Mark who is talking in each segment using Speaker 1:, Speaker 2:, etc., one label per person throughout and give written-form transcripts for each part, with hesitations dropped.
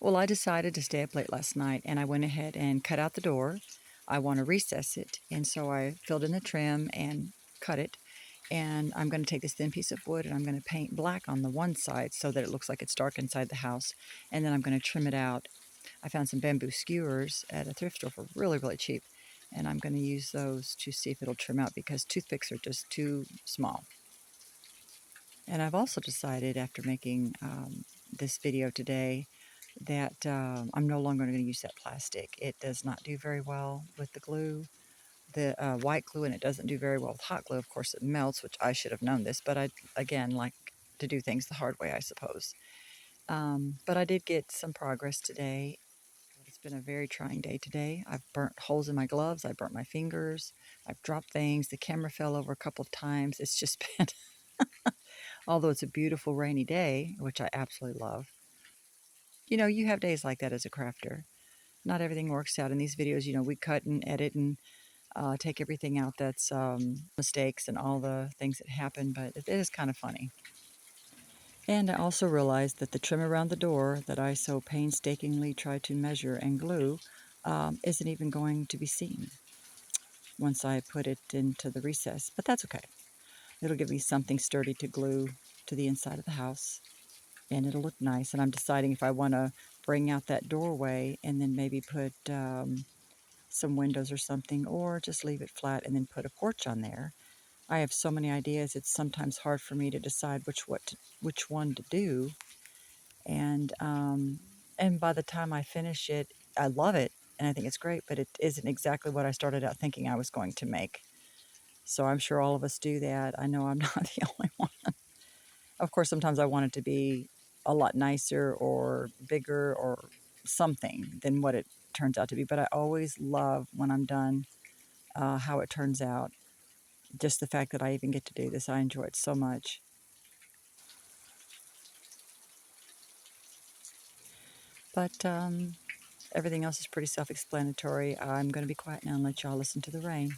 Speaker 1: Well, I decided to stay up late last night and I went ahead and cut out the door. I want to recess it, and so I filled in the trim and cut it. And I'm going to take this thin piece of wood and I'm going to paint black on the one side so that it looks like it's dark inside the house. And then I'm going to trim it out. I found some bamboo skewers at a thrift store for really, really cheap. And I'm going to use those to see if it'll trim out because toothpicks are just too small. And I've also decided after making this video today that I'm no longer going to use that plastic. It does not do very well with the glue, the white glue, and it doesn't do very well with hot glue. Of course, it melts, which I should have known this, but I, again, like to do things the hard way, I suppose. But I did get some progress today. It's been a very trying day today. I've burnt holes in my gloves. I burnt my fingers. I've dropped things. The camera fell over a couple of times. It's just been, although it's a beautiful rainy day, which I absolutely love. You know, you have days like that as a crafter. Not everything works out in these videos. You know, we cut and edit and take everything out that's mistakes and all the things that happen, but it is kind of funny. And I also realized that the trim around the door that I so painstakingly tried to measure and glue isn't even going to be seen once I put it into the recess, but that's okay. It'll give me something sturdy to glue to the inside of the house, and it'll look nice. And I'm deciding if I want to bring out that doorway and then maybe put some windows or something, or just leave it flat and then put a porch on there. I have so many ideas, it's sometimes hard for me to decide which one to do. And by the time I finish it, I love it and I think it's great, but it isn't exactly what I started out thinking I was going to make. So I'm sure all of us do that. I know I'm not the only one. Of course, sometimes I want it to be a lot nicer or bigger or something than what it turns out to be. But I always love when I'm done how it turns out. Just the fact that I even get to do this, I enjoy it so much. But everything else is pretty self-explanatory. I'm going to be quiet now and let y'all listen to the rain.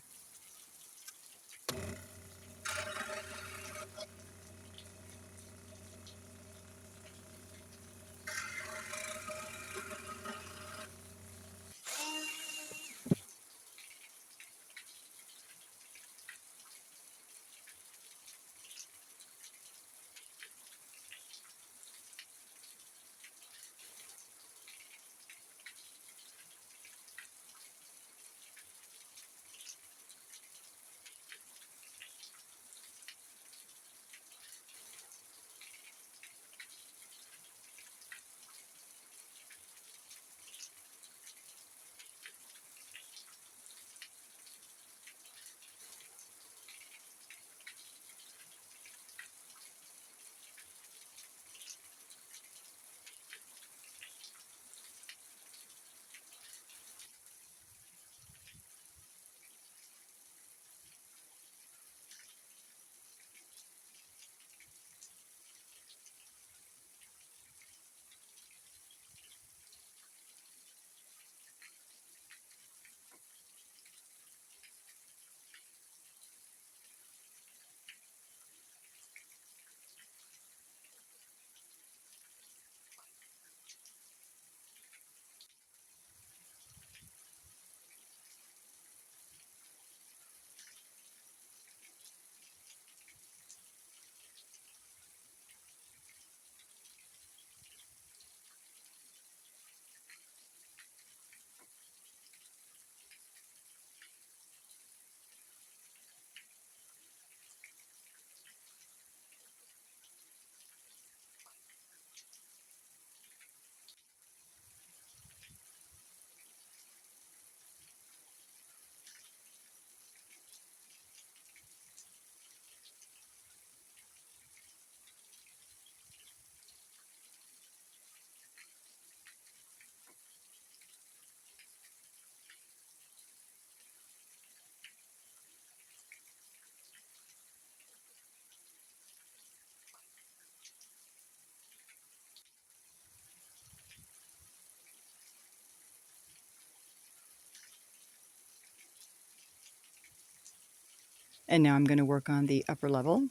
Speaker 1: And now I'm going to work on the upper level.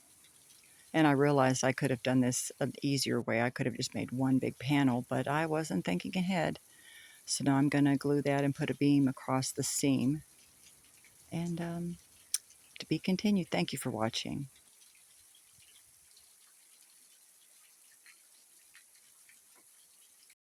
Speaker 1: And I realized I could have done this an easier way. I could have just made one big panel, but I wasn't thinking ahead. So now I'm going to glue that and put a beam across the seam. And to be continued. Thank you for watching.